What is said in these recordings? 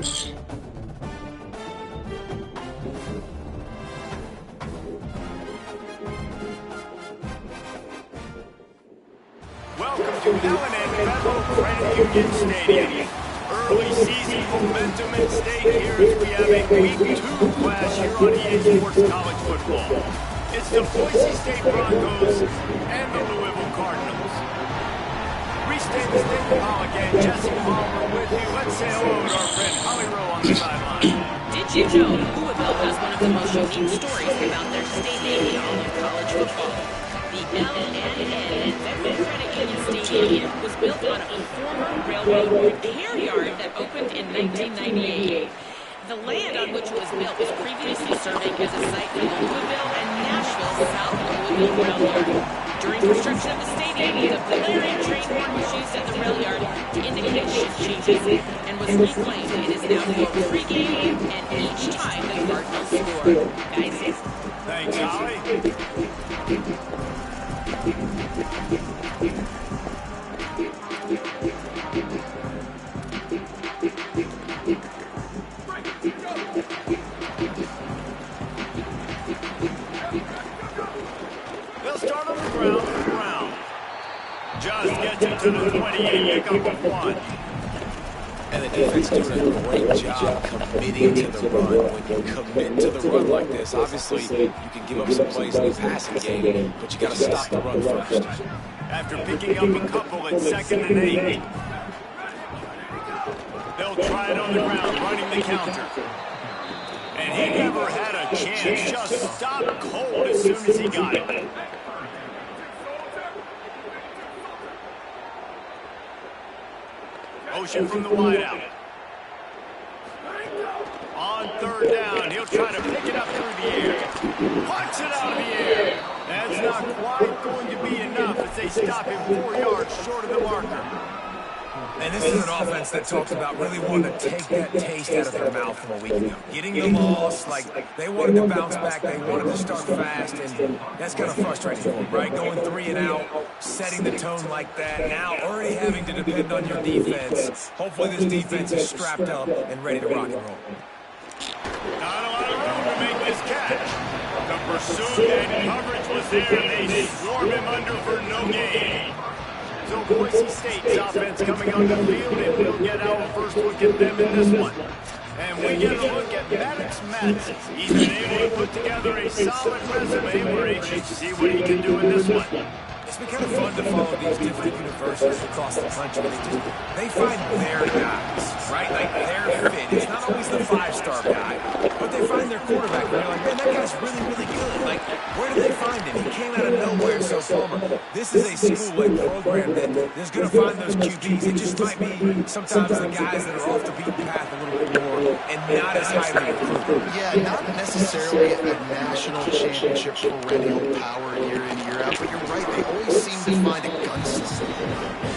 Welcome to L&N Federal Credit Union Stadium. Early season momentum at stake here as we have a Week 2 clash here on EA Sports College Football. It's the Boise State Broncos and the Louisville Cardinals. Restate the State Hall again. Jesse Palmer with you. Let's say hello to our friend Holly Rowe on the sideline. Did you know Louisville has one of the most unique stories about their stadium in all of college football? The L&N Federal Credit Union Stadium was built on a former railroad repair yard that opened in 1998. The land on which it was built was previously serving as a site for the Louisville and Nashville South Louisville Rail Yard. During construction of the stadium, the blaring train horn was used at the rail yard to indicate shift changes and was reclaimed. It is now built pre-game and each time the Cardinals score. Guys, thanks, Holly. They'll start on the ground. Just gets it to the 28, pick up of 1. And the defense doing a great job committing to the run. When you commit to the run like this, obviously you can give up some plays in the passing game, but you got to stop the run first. After picking up a couple at 2nd and 8, they'll try it on the ground, running the counter. And he never had a chance, just stopped cold as soon as he got it. Motion from the wideout. On 3rd down, he'll try to pick it up through the air. Punts it out of the air. That's not quite going to be enough as they stop him 4 yards short of the marker. And this is an offense that talks about really wanting to take that taste out of their mouth from a week ago. Getting the loss, like they wanted to bounce back, they wanted to start fast, and that's kind of frustrating for them, right? Going 3 and out, setting the tone like that, now already having to depend on your defense. Hopefully this defense is strapped up and ready to rock and roll. Not a lot of room to make this catch. The pursuit and coverage was there. They swarm him under for no gain. So Boise State's offense coming on the field, and we'll get our first look at them in this one. And we get a look at Maddox Madsen. He's been able to put together a solid resume. We're anxious to see what he can do in this one. It's been kind of fun to follow these different universities across the country. They find their guys, right? Like their fit. It's not always the 5-star guy, but they find their quarterback, and they're like, man, that guy's really, really good. Like, where did they find him? He came out of nowhere. So, Palmer, this is a school-like program that is going to find those QBs. It just might be sometimes the guys that are off the beaten path a little bit more and not as highly recruited. Yeah, not necessarily a national championship perennial power year in, year out, but you're right. They always seem to find a gunslinger.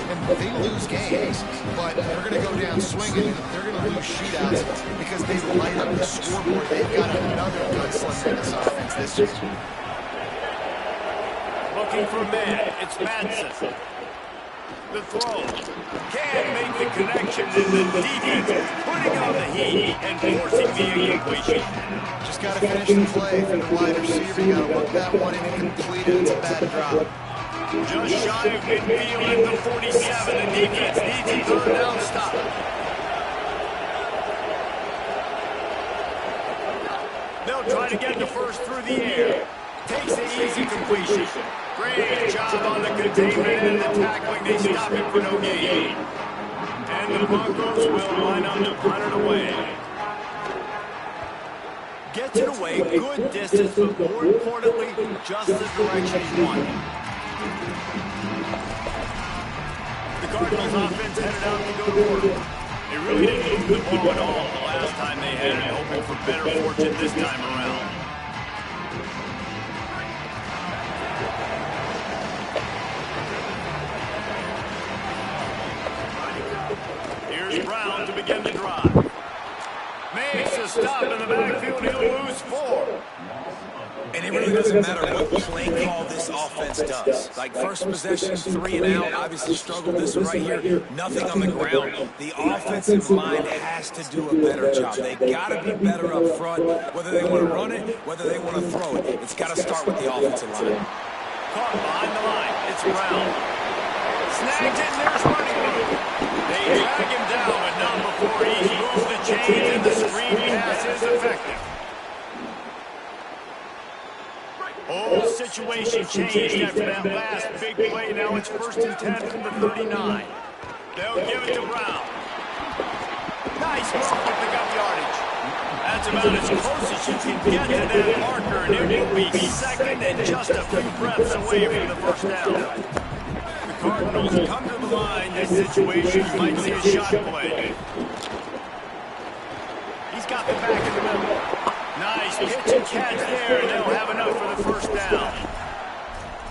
And they lose games, but they're going to go down swinging. They're going to lose shootouts because they light up the scoreboard. They've got another gunslinger in this offense this year. Looking for man, it's Madsen. The throw. Can't make the connection, and the defense putting on the heat and forcing the incompletion. Just got to finish the play for the wide receiver. You got to look that one in and complete it. It's a bad drop. Just shy of midfield at the 47. The defense needs a 3rd down stop. They'll try to get the first through the air. Takes the easy completion. Great job on the containment and the tackling. They stop him for no gain. And the Broncos will line up to punt it away. Gets it away, good distance, but more importantly, just the direction he wanted. The Cardinals offense headed out to go to work. They really didn't move the ball at all the last time they had it, hoping for better fortune this time around. Here's Brown to begin the drive. Makes a stop in the backfield. He'll lose 4. And it really doesn't matter what play call this offense does. Like first possession, 3 and out, obviously struggled this one right here. Nothing on the ground. The offensive line has to do a better job. They got to be better up front, whether they want to run it, whether they want to throw it. It's got to start with the offensive line. Caught behind the line. It's Brown. Snagged it, and there's running room. They drag him down, but not before he's moved the chains, and the screen pass is effective. Whole situation changed after that last big play. Now it's 1st and 10 from the 39. They'll give it to Brown. Nice move with the gut yardage. That's about as close as you can get to that marker, and it will be second and just a few breaths away from the first down. The Cardinals come to the line. This situation, you might see a shot play. He's got the back in the middle. Nice pitch and catch there, and they'll have enough for the first down.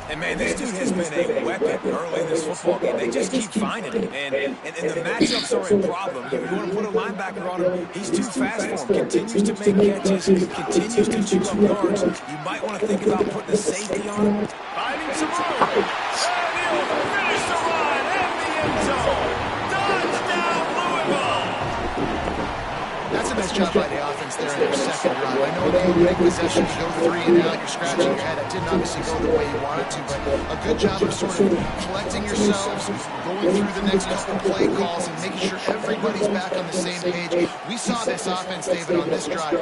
And, man, this dude has been a weapon early in this football game. They just keep finding him. And the matchups are a problem. You want to put a linebacker on him, he's too fast for him. Continues to make catches, continues to chew up yards. You might want to think about putting a safety on him. Finding some room. And he'll finish the run in the end zone. Touchdown, Louisville. That's a nice job by the offense there in their second drive. I know the opening possession, you go 3 and out, you're scratching your head. It didn't obviously go the way you wanted to, but a good job of sort of collecting yourselves, going through the next couple play calls, and making sure everybody's back on the same page. We saw this offense, David, on this drive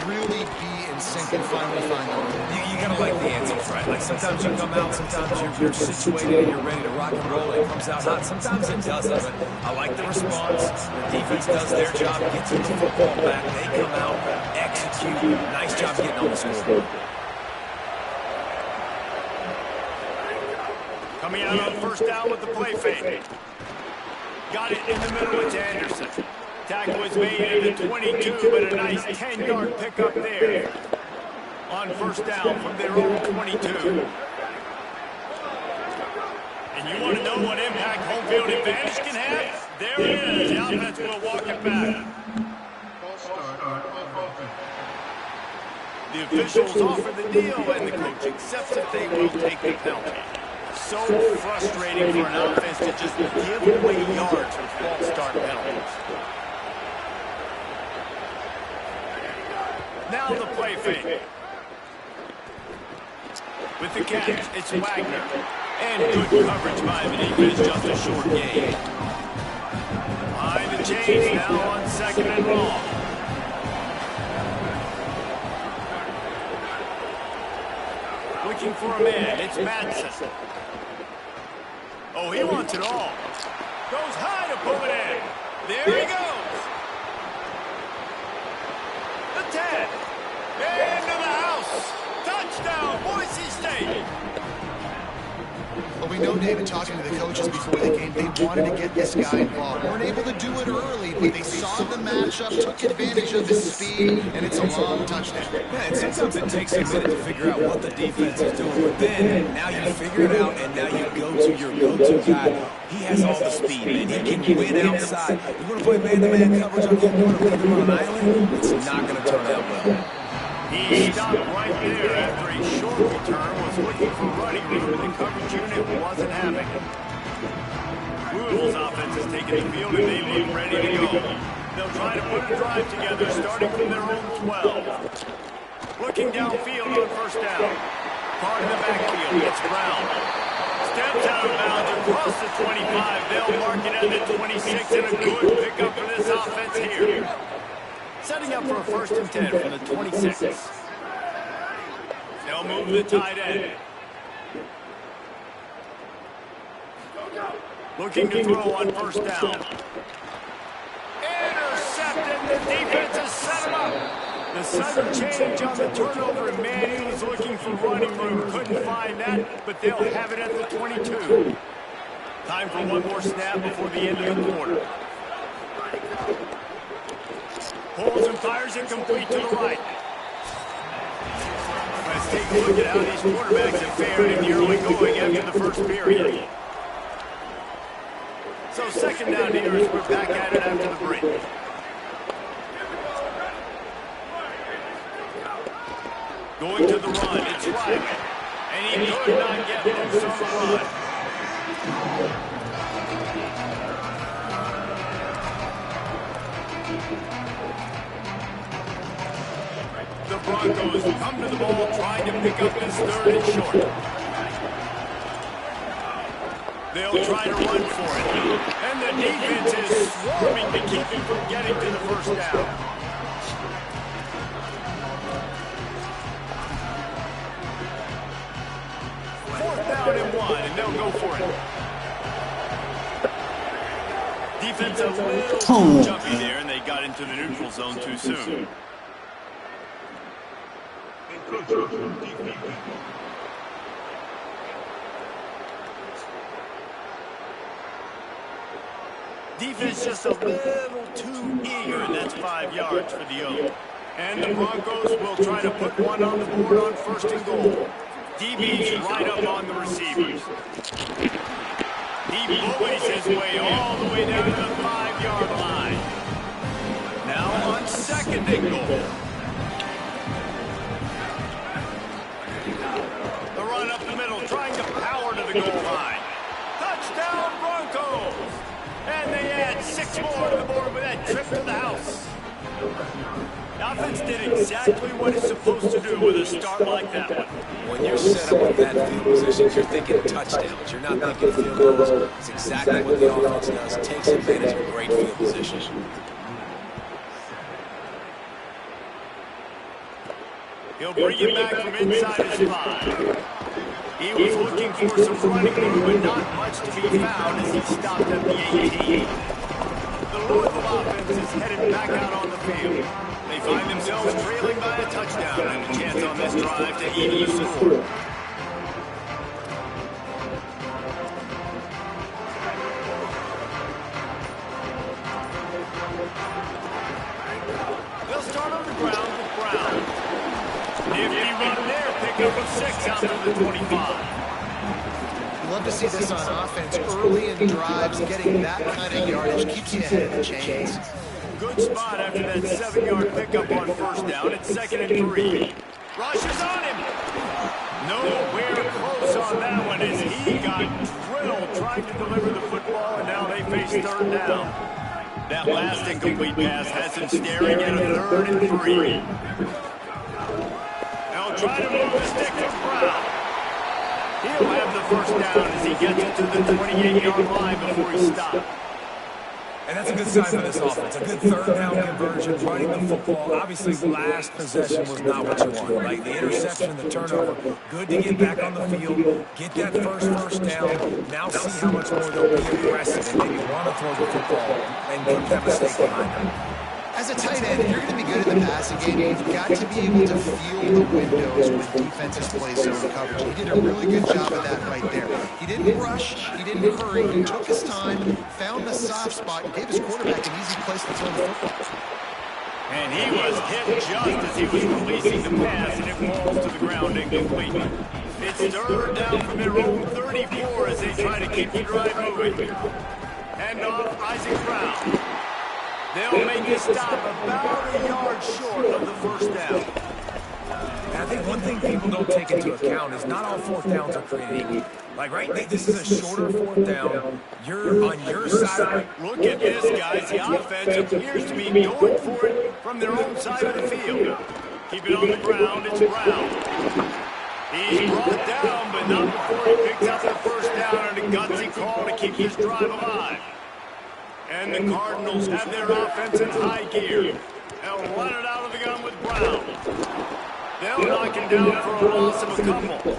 really be in sync and finally find the You got to like the answers, right? Like sometimes you come out, sometimes you're situated and you're ready to rock and roll. It comes out hot. Sometimes it doesn't. But I like the response. The defense does their job, gets the football back. They come out, execute. Nice job getting on the scoreboard. Coming out on first down with the play fake. Got it in the middle with Anderson. Tackle was made at the 22, but a nice 10-yard pickup there. On first down from their own 22. And you want to know what impact home field advantage can have? There it is. The offense will walk it back. The officials offer the deal, and the coach accepts that they will take the penalty. So frustrating for an offense to just give away yards with false start penalties. Now the play fake. With the catch, it's Wagner. And good coverage by the defense, just a short gain. Behind the chains, now on 2nd and long. Looking for a man, it's Madsen. Oh, he wants it all. Goes high to pull it in. There he goes. The 10. Into the house. Touchdown, Boise State. Well, we know, David, talking to the coaches before the game, they wanted to get this guy involved. Weren't able to do it early, but they saw the matchup, took advantage of his speed, and it's a long touchdown. Yeah, and sometimes it takes a minute to figure out what the defense is doing, but then now you figure it out, and now you go to your go-to guy. He has all the speed, man. He can win outside. You want to play man-to-man coverage on him, you want to put him on an island, it's not going to turn out well. He stopped right there after a short return, was looking for running room, and the coverage unit wasn't having it. Louisville's offense has taken the field, and they look ready to go. They'll try to put a drive together, starting from their own 12. Looking downfield on first down. Caught in the backfield, it's Brown. Steps out of bounds across the 25. They'll mark it at the 26, and a good pickup for this offense here. Setting up for a 1st and 10 from the 26. They'll move the tight end. Looking to throw on first down. Intercepted. The defense has set him up. The sudden change on the turnover, and man, he was looking for running room. Couldn't find that, but they'll have it at the 22. Time for one more snap before the end of the quarter. Pulls and fires it complete to the right. Let's take a look at how these quarterbacks have fared in the early going after the first period. So 2nd down here as we're back at it after the break. Going to the run, it's And he could not get loose on the run. The Broncos come to the ball, trying to pick up this third and short. They'll try to run for it. And the defense is swarming to keep him from getting to the first down. Fourth down and 1, and they'll go for it. Defense a little too jumpy there, and they got into the neutral zone too soon. Defense just a little too eager, and that's 5 yards for the Oak. And the Broncos will try to put one on the board on first and goal. DB's right up on the receivers. He bullies his way all the way down to the 5-yard line. Now on second and goal. The run up the middle, trying to power to the goal line. Touchdown Broncos! And they add 6 more to the board with that trip to the house. The offense did exactly what it's supposed to do with a start like that one. When you're set up with that field position, you're thinking touchdowns. You're not thinking field goals. It's exactly what the offense does. Takes advantage of a great field position. He'll bring it back from inside his 5. He was looking for some running room, but not much to be found as he stopped at the 18. The Louisville offense is headed back out on the field. They find themselves trailing by a touchdown and a chance on this drive to even the score. They'll start on the ground with Brown. Nifty run there, pick up a 6 out to the 25. You love to see this on offense early in drives. Getting that kind of yardage keeps you ahead of the chains. Good spot after that 7-yard pickup on first down. It's 2nd and 3. Rush is on him. Nowhere close on that one as he got drilled trying to deliver the football, and now they face 3rd down. That last incomplete pass has him staring at a 3rd and 3. They'll try to move the stick to Brown. He'll have the first down as he gets it to the 28-yard line before he stops. And that's a good sign for this offense. A good 3rd down conversion, running the football. Obviously, last possession was not what you want. Like the interception, the turnover. Good to get back on the field, get that first down. Now see how much more they'll be aggressive and maybe want to throw the football and put that mistake behind them. As a tight end, if you're going to be good in the passing game, you've got to be able to feel the windows when defenses play zone coverage. He did a really good job of that right there. He didn't rush, he didn't hurry, he took his time, found the soft spot, and gave his quarterback an easy place to throw the football. And he was hit just as he was releasing the pass, and it falls to the ground incomplete. It's 3rd down from their own 34 as they try to keep the drive moving. Hand off Isaac Brown. They'll make a stop about a yard short of the first down. And I think one thing people don't take into account is not all 4th downs are created equal. Like, right, this is a shorter 4th down. You're on your side. Look at this, guys. The offense appears to be going for it from their own side of the field. Keep it on the ground. It's Brown. He's brought down, but not before he picks up the first down and a gutsy call to keep this drive alive. And the Cardinals have their offense in high gear. They'll run it out of the gun with Brown. They'll knock him down for a loss of a couple.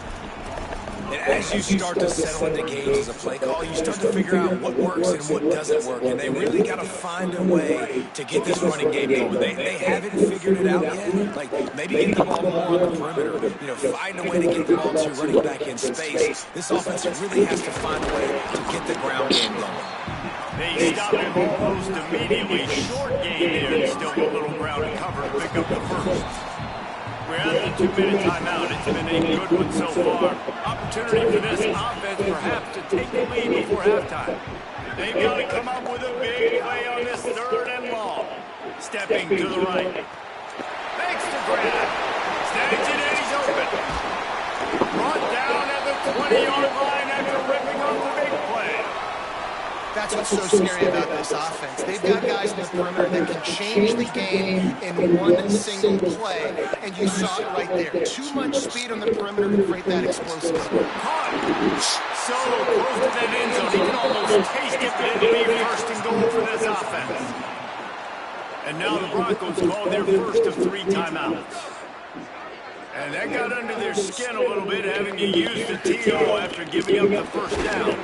And as you start to settle into games as a play call, you start to figure out what works and what doesn't work. And they really got to find a way to get this running game going. They haven't figured it out yet. Like, maybe get the ball more on the perimeter. Find a way to get the ball to running back in space. This offense really has to find a way to get the ground game going. They stop him almost immediately. Short gain there, and still a little ground to cover to pick up the first. We're at the 2-minute timeout. It's been a good one so far. Opportunity for this offense perhaps to take the lead before halftime. They've got to come up with a big play on this 3rd and long. Stepping to the right. Makes the grab. Snags it and he's open. Brought down at the 20-yard line after ripping off the big play. That's what's so scary about this offense. They've got guys in the perimeter that can change the game in one single play, and you saw it right there. Too much speed on the perimeter to create that explosiveness. Caught. So close to that end zone, he can almost taste it, but it'll be first and goal for this offense. And now the Broncos call their first of 3 timeouts. And that got under their skin a little bit, having to use the TO after giving up the first down.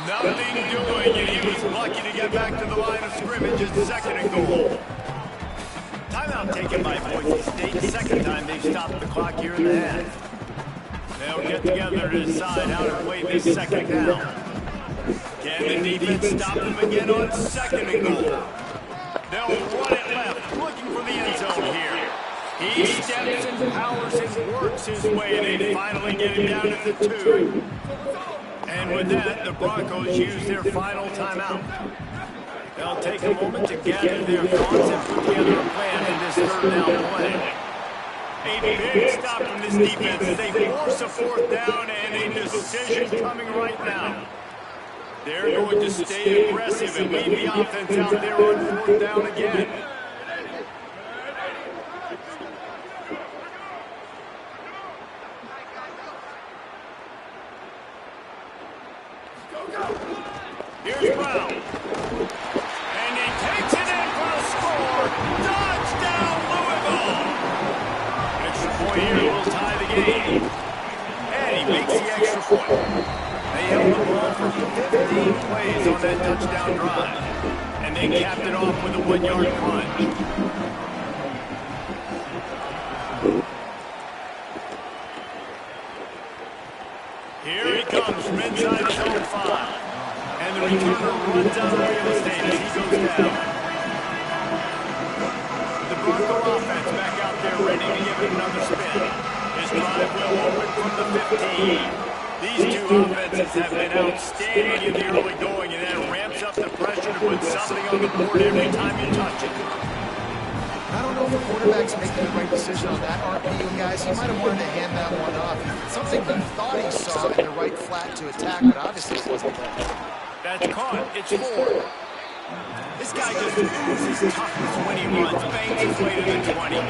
Nothing doing, and he was lucky to get back to the line of scrimmage at second and goal. Timeout taken by Boise State. Second time they've stopped the clock here in the half. They'll get together to decide how to play this second down. Can the defense stop them again on second and goal? They'll run it left, looking for the end zone here. He steps and powers and works his way, and they finally get him down at the 2. And with that, the Broncos use their final timeout. They'll take a moment to gather their thoughts and put together a plan in this third down play. A big stop from this defense. They force a fourth down and a decision coming right now. They're going to stay aggressive and leave the offense out there on fourth down again. Here's Brown. And he takes it in for the score. Touchdown, Louisville. Extra point here will tie the game. And he makes the extra point. They held the ball for 15 plays on that touchdown drive. And they capped it off with a 1-yard punt. Here he comes from inside his own 5. And the returner runs out of real estate as he goes down. The Bronco offense back out there ready to give it another spin. This drive will open from the 15. These two offenses have been outstanding in the early going, and that ramps up the pressure to put something on the board every time you touch it. I don't know if the quarterback's making the right decision on that RPO, guys. He might have wanted to hand that one off. Something he thought he saw in the right flat to attack, but obviously it wasn't that. That's caught. It's 4. This guy just oozes toughness when he runs. Bangs his way to the 20.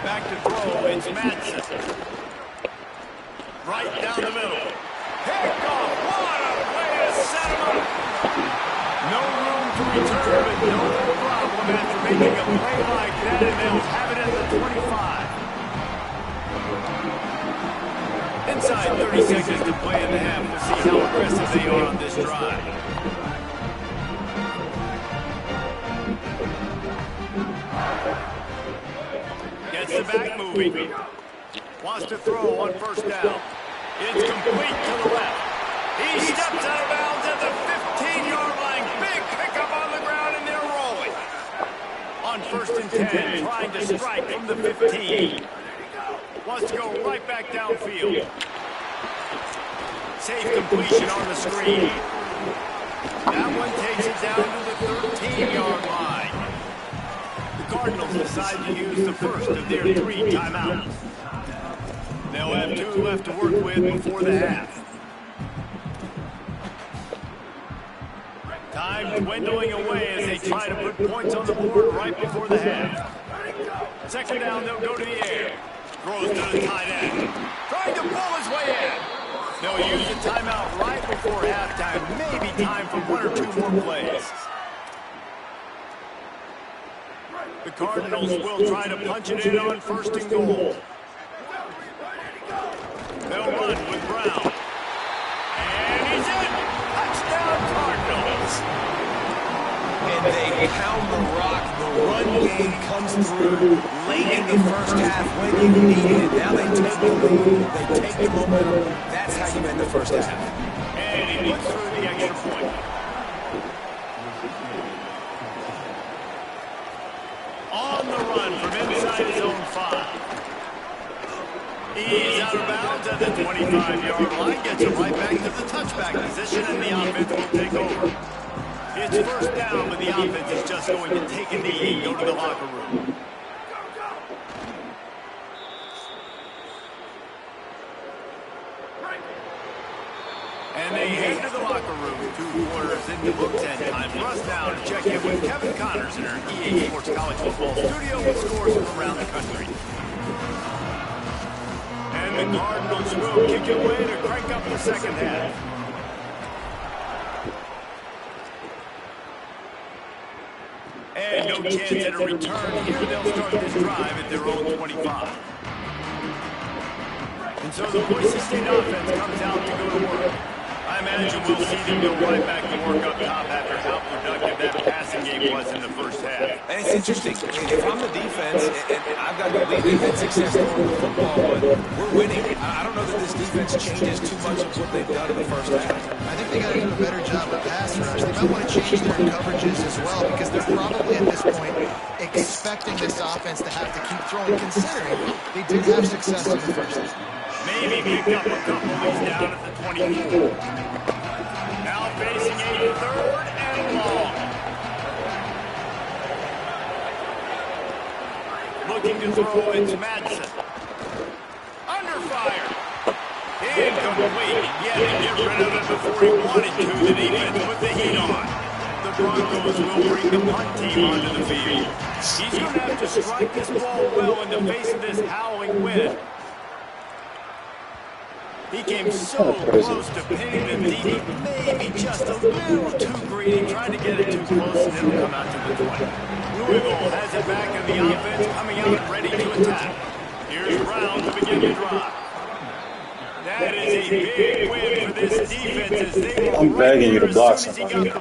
Back to throw. It's Madsen. Right down the middle. Pick off. What a way to set him up. No room to return, but no problem after making a play like that, and they'll have it at the 25. Inside 30 seconds to play in the half. We'll see how aggressive they are on this drive. Gets the back moving. Wants to throw on first down. It's complete to the left. He steps out of bounds at the 15-yard line. Big pickup on the ground, and they're rolling. On first and 10, trying to strike from the 15. Wants to go right back downfield. Safe completion on the screen. That one takes it down to the 13-yard line. The Cardinals decide to use the first of their 3 timeouts. They'll have 2 left to work with before the half. Time dwindling away as they try to put points on the board right before the half. Second down, they'll go to the air. Throws to the tight end. Trying to pull his way in. They'll use the timeout right before halftime. Maybe time for 1 or 2 more plays. The Cardinals will try to punch it in on first and goal. They'll run with Brown. And he's in. Touchdown Cardinals. And they pound the rock. The run game comes through late in the first half when you need it. Now they take the lead. They take the momentum. That's how you end the first half. And he puts through the extra point. On the run from inside his own 5. He's out of bounds at the 25-yard line. Gets it right back to the touchback position, and the offense will take over. It's first down, but the offense is just going to take a knee and go to the locker room. they head to the locker room. 2 quarters into books and time for us now to check in with Kevin Connors in our EA Sports College Football studio with scores from around the country. And the Cardinals will kick it away to crank up the second half. And no chance at a return here. They'll start this drive at their own 25. And so the Boise State offense comes out to go to work. I imagine we'll see them go right back to work up top after how productive that passing game was in the first half. And it's interesting. If I'm the defense, and I've got to believe they've had success throwing the football, but we're winning. I don't know that this defense changes too much of what they've done in the first half. I think they got to do a better job of pass rush. They might want to change their coverages as well because they're probably at this point expecting this offense to have to keep throwing, considering they did have success in the first half. Maybe pick up a couple of these down at the 24. Now facing a 3rd and long. Looking to throw, it's Madsen. Under fire. Incomplete. Yet to get rid of it before he wanted to. The defense put the heat on. The Broncos will bring the punt team onto the field. He's going to have to strike this ball well in the face of this howling wind. He came so close to pinning them deep, maybe just a little too greedy, trying to get it too close, and it'll come out to the 20. Louisville has it back in the offense, coming out ready to attack. Here's Brown to begin the drive. That is a big win for this defense as they were I'm begging you to block somebody.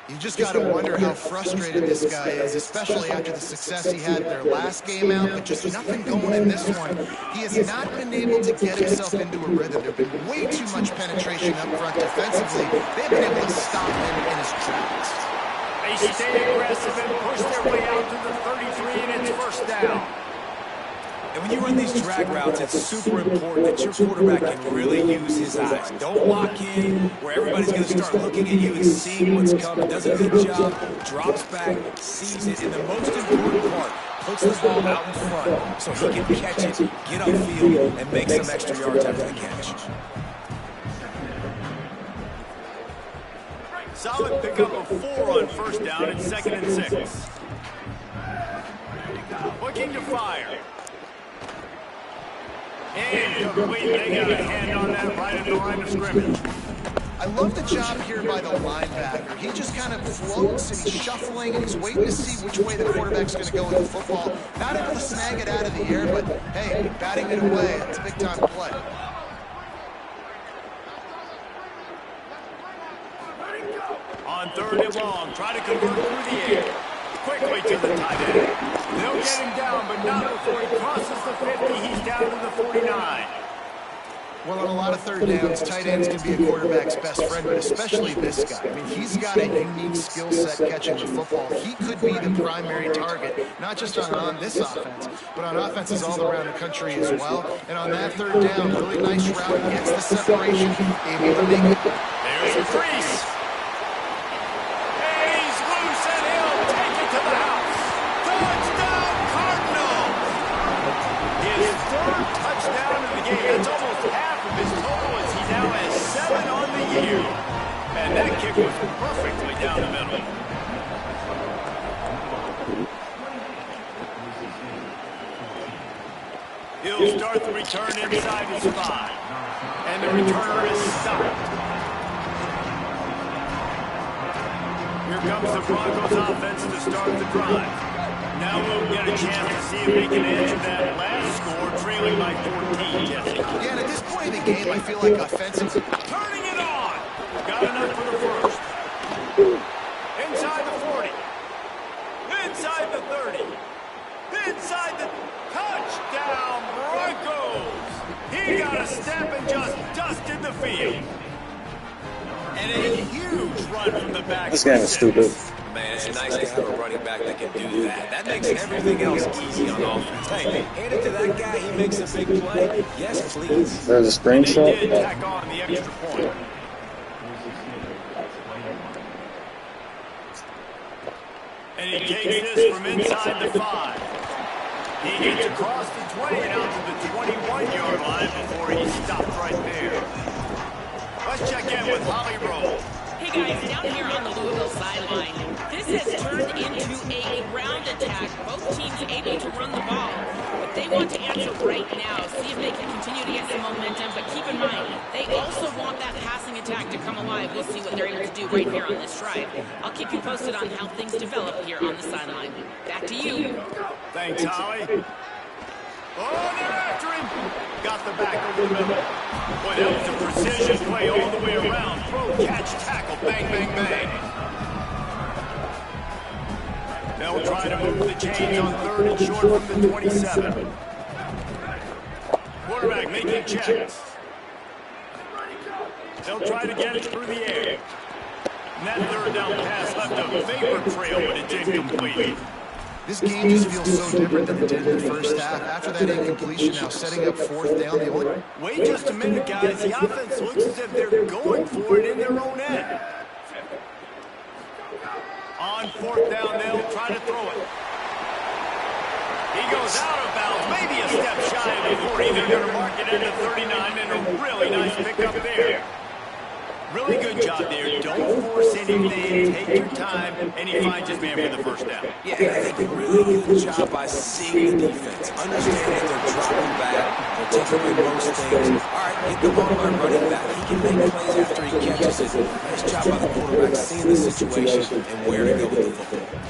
You just got to wonder how frustrated this guy is, especially after the success he had in their last game out, but just nothing going in this one. He has not been able to get himself into a rhythm. There have been way too much penetration up front defensively. They've been able to stop him in his tracks. They stay aggressive and push their way out to the 33, and it's first down. And when you run these drag routes, it's super important that your quarterback can really use his eyes. Don't lock in where everybody's going to start looking at you and seeing what's coming. Does a good job, drops back, sees it, and the most important part, puts the ball out in front so he can catch it, get upfield, and make some extra yards after the catch. Solid pickup of 4 on first down and 2nd and 6. Looking to fire. Incomplete. They got a hand on that right at the line of scrimmage. I love the job here by the linebacker. He just kind of floats and he's shuffling and he's waiting to see which way the quarterback's going to go with the football. Not able to snag it out of the air, but hey, batting it away, it's a big time play. On 3rd and long, try to convert through the air. Quickly to the tight end. They'll get him down, but not before he crosses the 50. He's down to the 49. Well, on a lot of 3rd downs, tight ends can be a quarterback's best friend, but especially this guy. I mean, he's got a unique skill set catching the football. He could be the primary target, not just on this offense, but on offenses all around the country as well. And on that 3rd down, really nice route, gets the separation, able to make it. There's a crease. It's almost half of his total as he now has 7 on the year. And that kick was perfectly down the middle. He'll start the return inside his 5. And the returner is stopped. Here comes the Broncos offense to start the drive. Now we'll get a chance to see if they can answer that last score, trailing by 14, Jesse. Yeah, and at this point in the game, I feel like offensive. Turning it on! Got enough for the first. Inside the 40. Inside the 30. Inside the touchdown, Broncos! He got a step and just dusted the field. And a huge run from the back. This game is stupid. Man, it's nice to have a running back that can do that. That makes everything else easy on offense. Hey, hand it to that guy. He makes a big play. Yes, please. There's a screenshot. They did tack on the extra point. And he takes this from inside the 5. He gets across the 20 and out to the 21-yard line before he stopped right there. Let's check in with Holly Rowe. Hey guys, down here on the Louisville sideline, this has turned into a ground attack. Both teams able to run the ball, but they want to answer right now, see if they can continue to get some momentum, but keep in mind, they also want that passing attack to come alive. We'll see what they're able to do right here on this drive. I'll keep you posted on how things develop here on the sideline. Back to you. Thanks, Holly. Oh, they're after him. Got the back over the middle. Boy, that was a precision play all the way around. Throw, catch, tackle, bang, bang, bang. They'll try to move the chains on 3rd and short from the 27. Quarterback making checks. They'll try to get it through the air. And that 3rd down pass left a vapor trail, but it's incomplete. This game just feels so different than it did in the first half. After that incompletion, now setting up 4th down. The only... Wait just a minute, guys. The offense looks as if they're going for it in their own end. On 4th down, they'll try to throw it. He goes out of bounds, maybe a step shy of the 40. They're going to mark it into 39, and a really nice pickup there. Really good job there. Don't force anything. Take your time, and he finds his man for the 1st down. Yeah, I think a really good job by seeing the defense. Understanding that they're dropping back. They're taking away most things. All right, get the ball by running back. He can make plays after he catches it. Nice job by the quarterback seeing the situation and where to go with the football.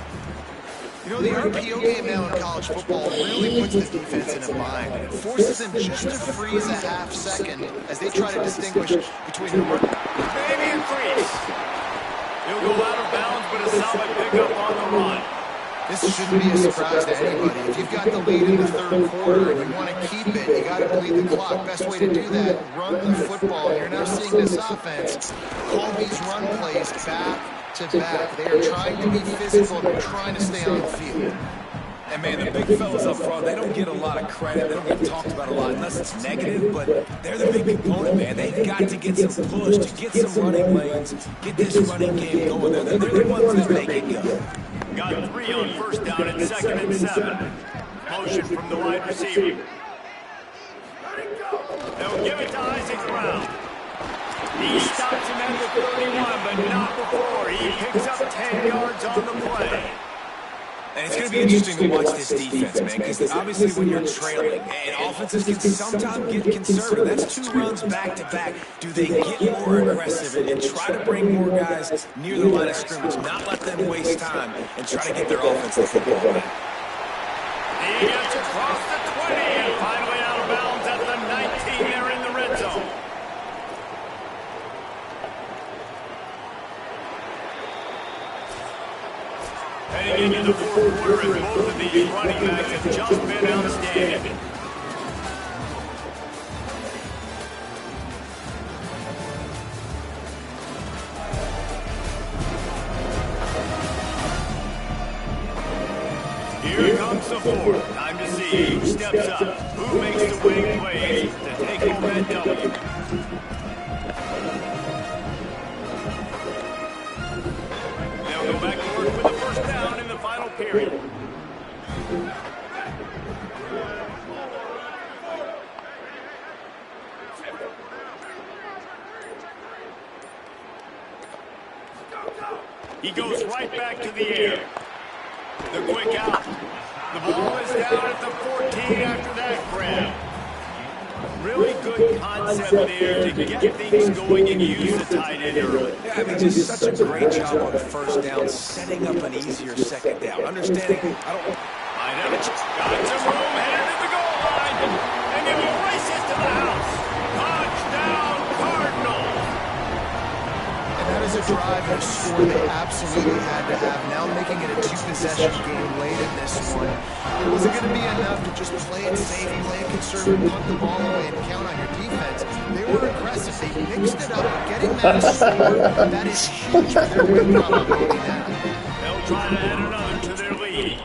You know, the RPO game now in college football really puts the defense in a bind. It forces them just to freeze a half second as they try to distinguish between the run. Maybe a freeze. He'll go out of bounds, but a solid pickup on the run. This shouldn't be a surprise to anybody. If you've got the lead in the 3rd quarter and you want to keep it, you got to bleed the clock. Best way to do that, run the football. And you're now seeing this offense call these run plays back to back. They are trying to be physical. They're trying to stay on the field. And man, the big fellas up front, they don't get a lot of credit. They don't get talked about a lot unless it's negative, but they're the big component, man. They've got to get some push, to get some running lanes, get this running game going there. They're the ones that make it go. Got 3 on 1st down and 2nd and 7. Motion from the wide receiver. They'll give it to Isaac Brown. He stops him at the 31, but not before. He picks up 10 yards on the play. And it's going to be interesting to watch this defense, man, because obviously when you're trailing, and offenses can sometimes get conservative. That's 2 runs back-to-back. Do they get more aggressive and try to bring more guys near the line of scrimmage, not let them waste time, and try to get their offense the football back? He gets across the 20 and finally out of bounds at the 19. They're in the red zone. Heading into the 4th quarter, and both of these running backs have just been outstanding. Here comes the 4th. Time to see who steps up, who makes the winning plays to take home that W. They'll go back to work with the 1st down in the final period. He goes right back to the air. The quick out. The ball is down at the 14 after that grab. Really good concept there to get things going and use the tight end early. Yeah, I mean, just such a great job on 1st down, setting up an easier 2nd down. Understanding, got some room, headed to the goal line, and it races to the house. Touchdown, Cardinals. And that is a drive and a score they absolutely had to have. Now making it a 2-possession game late in this one. It wasn't going to be enough to just play it safe, play it conservative, punt the ball away, and count on your defense. They were aggressive. They mixed it up, getting that score. That is huge for their win probability now. They'll try to add another to their lead.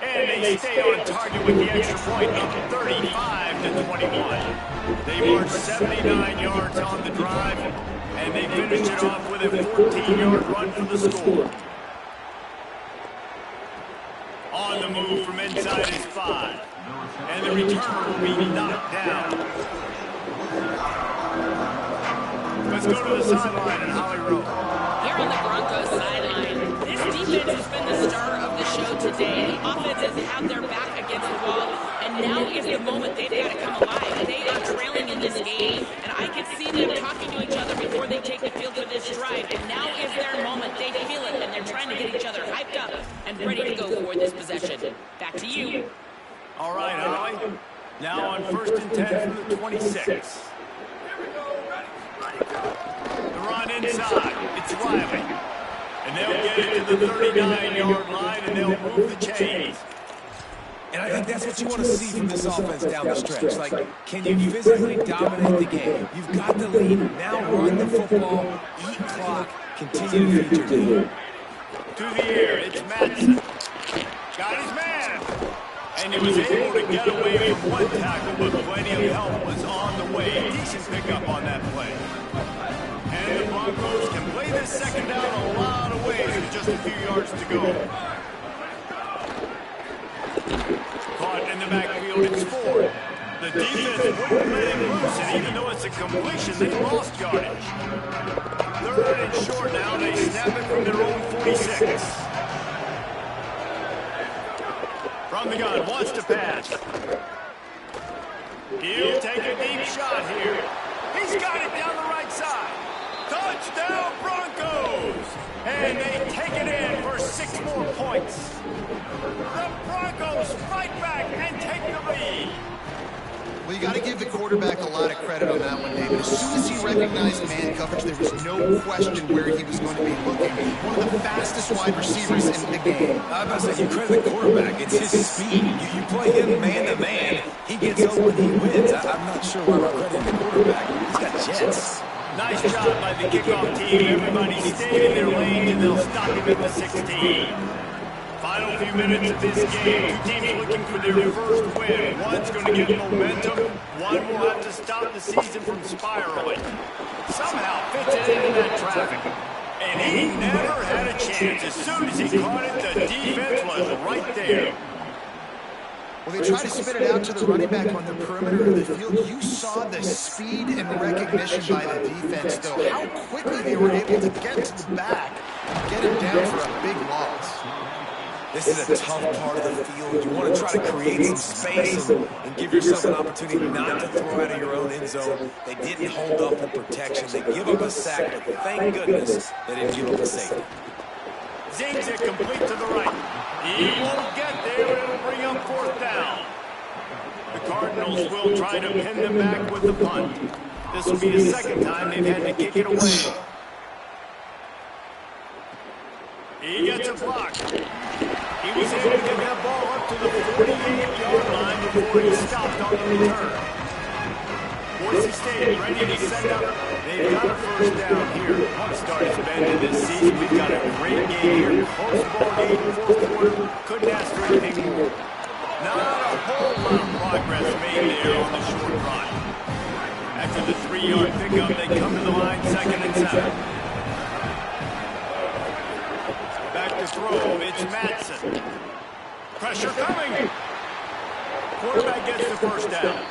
And they stay on target with the extra point of 35-21. They marched 79 yards on the drive, and they finished it off with a 14-yard run for the score. On the move from inside his 5. And the returner will be knocked down. Let's go to the sideline in Holly Rowe. Here on the Broncos sideline, this defense has been the star of the show today. The offense has had their back against the wall, and now is the moment they've got to come alive. They are trailing in this game, and I can see them talking to each other before they take the field for this drive, and now is their moment. They feel it, and they're trying to get each other hyped up and ready to go for this possession. Back to you. All right, Holly. Now on 1st and 10 from the 26. The run inside. It's Riley. And they'll get it to the 39-yard line, and they'll move the chains. And I think that's what you want to see from this offense down the stretch. Like, can you physically dominate the game? You've got the lead. Now run the football, eat clock, continue to feed your team. To the air, it's Madsen. Got his man. And he was able to get away from one tackle, but plenty of help was on the way. Decent pickup on that play. And the Broncos can play this second down a lot of ways with just a few yards to go. Caught in the backfield, it's Ford. The defense wouldn't let him loose, and even though it's a completion, they lost yardage. 3rd and short now, they snap it from their own 46. From the gun, wants to pass. He'll take a deep shot here. He's got it down the right side. Touchdown Broncos! And they take it in for 6 more points. The Broncos fight back and take the lead. Well, you got to give the quarterback a lot of credit on that one, David. As soon as he recognized man coverage, there was no question where he was going to be looking. One of the fastest wide receivers in the game. I'm about to say, you credit the quarterback. It's his speed. You play him man-to-man, he gets open, he wins. I'm not sure why we're crediting the quarterback. He's got jets. Nice job by the kickoff team. Everybody stayed in their lane, and they'll stop him at the 16. Final few minutes of this game. 2 teams looking for their first win. One's going to get momentum. One will have to stop the season from spiraling. Somehow fits it into that traffic. And he never had a chance. As soon as he caught it, the defense was right there. Well, they tried to spit it out to the running back on the perimeter of the field. You saw the speed and recognition by the defense, though. How quickly they were able to get to the back and get it down for a big loss. This is a tough part of the field. You want to try to create some space and give yourself an opportunity not to throw out of your own end zone. They didn't hold up in protection. They give up a sack, but thank goodness they didn't give up a safety. Zings it complete to the right. He won't get there. It'll bring up 4th down. The Cardinals will try to pin them back with the punt. This will be the 2nd time they've had to kick it away. He gets a block. He was able to get that ball up to the 48-yard line before he stopped on the return. Boise State ready to send up. They've got a 1st down here. Want to start his bend in this season. We've got a great game here. Close ball game, 4th quarter. Couldn't ask for anything more. Not a whole lot of progress made there on the short run. After the 3-yard pickup, they come to the line, 2nd and 7. Back to throw, it's Madsen. Pressure coming. Quarterback gets the 1st down.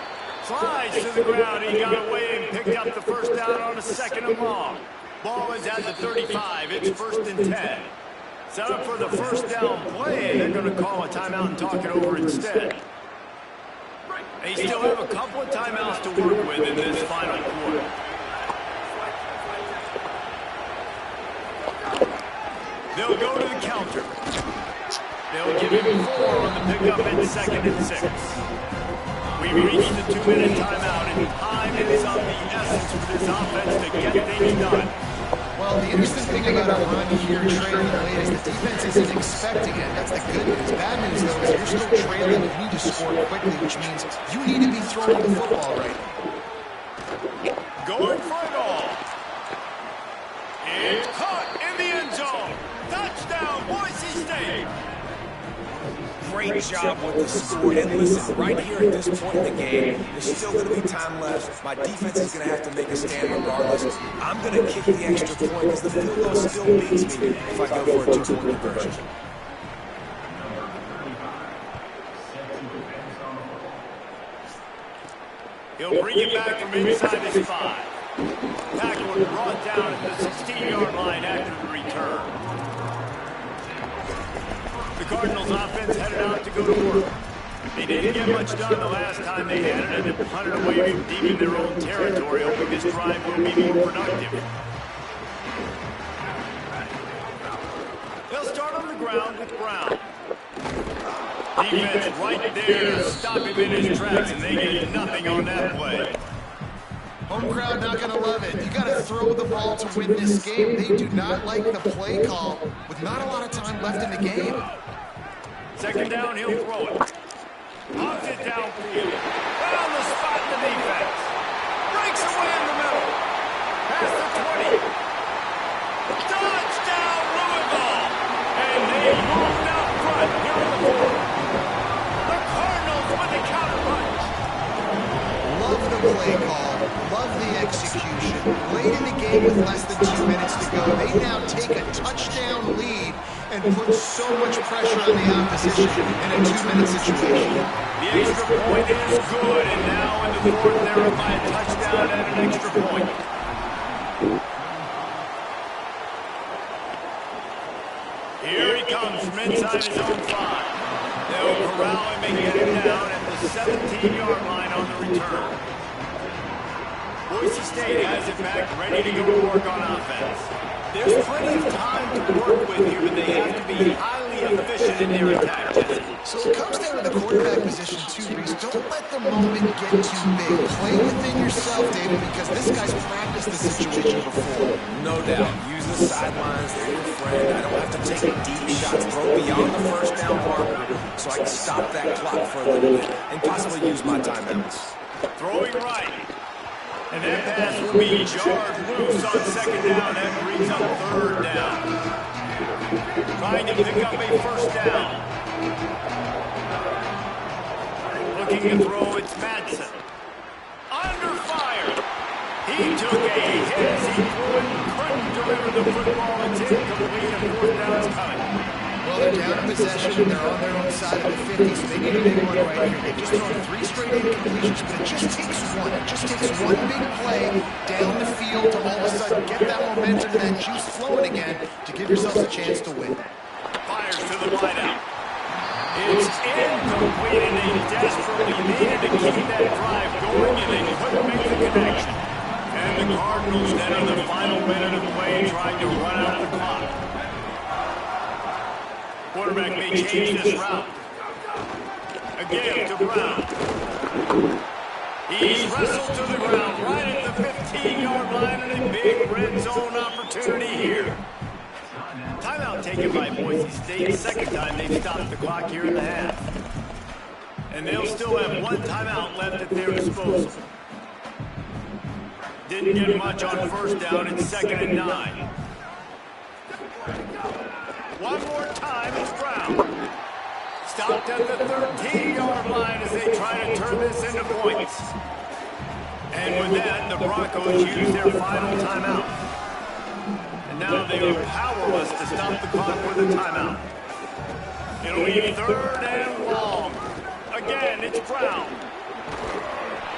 Slides to the ground, he got away and picked up the 1st down on a 2nd and long. Ball is at the 35, it's 1st and 10. Set up for the 1st down play, and they're going to call a timeout and talk it over instead. They still have a couple of timeouts to work with in this final quarter. They'll go to the counter. They'll give him 4 on the pickup at 2nd and 6. We reached the 2-minute timeout, and time is of the essence for this offense to get things done. Well, the interesting thing about a run here trailing late is the defense isn't expecting it. That's the good news. Bad news, though, is you're still trailing. You need to score quickly, which means you need to be throwing the football right now. Going for it all. It's caught in the end zone. Touchdown, Boise State. Great job with the score. And listen, right here at this point in the game, there's still going to be time left. My defense is going to have to make a stand regardless. I'm going to kick the extra point because the field goal still beats me if I go for a 2-point conversion. He'll bring it back from inside his 5. tackle and brought down at the 16-yard line after the return. The Cardinals offense headed out to go to work. They didn't get much done the last time they had it, and they punted away from deep in their own territory, hoping this drive will be more productive. They'll start on the ground with Brown. Defense right there to stop him in his tracks, and they get nothing on that play. Home crowd not going to love it. You got to throw the ball to win this game. They do not like the play call with not a lot of time left in the game. Second down, he'll throw it. Pops it downfield. Right on the spot in the defense. Breaks away in the middle. Past the 20. Touchdown, Louisville. And they moved out front here in the fourth. The Cardinals with the counter punch. Love the play call. Love the execution. Late in the game with less than 2 minutes to go, they now take a touchdown lead and put so much pressure on the opposition in a 2-minute situation. The extra point is good, and now in the fourth, they're up by a touchdown and an extra point. Here he comes from inside his own 5. They'll corral him and get him down at the 17-yard line on the return. Boise State has it back, ready to go to work on offense. There's plenty of time to work with here, but they have to be highly efficient in their attack. So it comes down to the quarterback position too, Reese. Don't let the moment get too big. Play within yourself, David, because this guy's practiced the situation before. No doubt. Use the sidelines. They're your friend. I don't have to take deep shots, throw beyond the first down marker, so I can stop that clock for a little bit and possibly use my timeouts. Throwing right. And that pass will be jarred loose on second down after he's on third down. Trying to pick up a first down. Looking to throw, it's Madsen. Under fire. He took a hit as he threw it, couldn't deliver the football. It's incomplete, and fourth down's coming. Well, they're down in possession. They're on their own side of the 50, so they need a big one right here. They've just thrown 3 straight incompletions, but it just takes one. It just takes one big play down the field to all of a sudden get that momentum, that juice flowing again to give yourselves a chance to win. Fires to the wideout. It's incomplete, and they desperately needed to keep that drive going, and they couldn't make the connection. And the Cardinals enter the final minute of play trying to run out the clock. Quarterback may change this route. Again to Brown. He's wrestled to the ground right at the 15-yard line, and a big red zone opportunity here. Timeout taken by Boise State. Second time they've stopped the clock here in the half. And they'll still have 1 timeout left at their disposal. Didn't get much on first down. It's 2nd and 9. One more time, it's Brown. Stopped at the 13-yard line as they try to turn this into points. And with that, the Broncos use their final timeout. And now they are powerless to stop the clock with a timeout. It'll be 3rd and long. Again, it's Brown.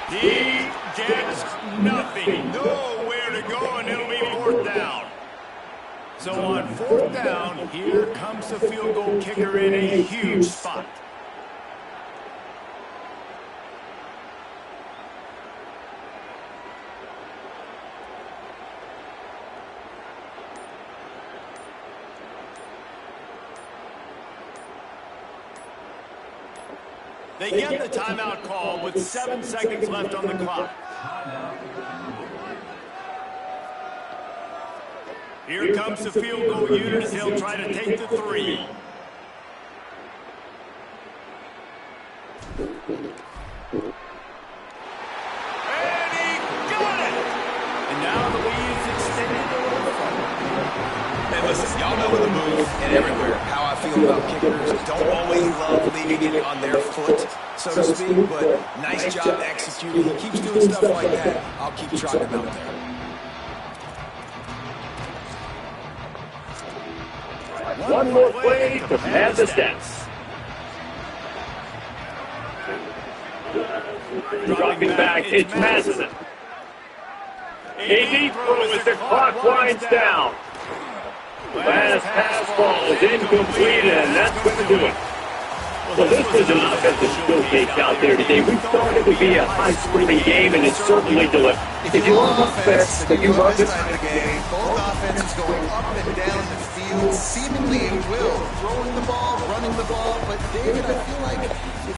He gets nothing. Nowhere to go, and it'll be 4th down. So on 4th down, here comes the field goal kicker in a huge spot. They get the timeout call with 7 seconds left on the clock. Here comes the field goal unit as they'll try to take the 3. And he got it! And now the lead is extended a little further. And listen, y'all know in the booth and everywhere how I feel about kickers. Don't always love leaving it on their foot, so to speak, but nice job executing. He keeps doing stuff like that. I'll keep trotting him out there. One more play to pad the stats. Dropping back, it's Madsen. A deep throw as the clock winds down. Last pass ball is incomplete, and that's going to do it. Well, this was an offensive showcase out there today. We thought it would be a high-scoring game, and it certainly delivered. If you love offense, then you love this kind of game. Both offenses going up and down the field, seemingly at will, throwing the ball, running the ball. But, David, I feel like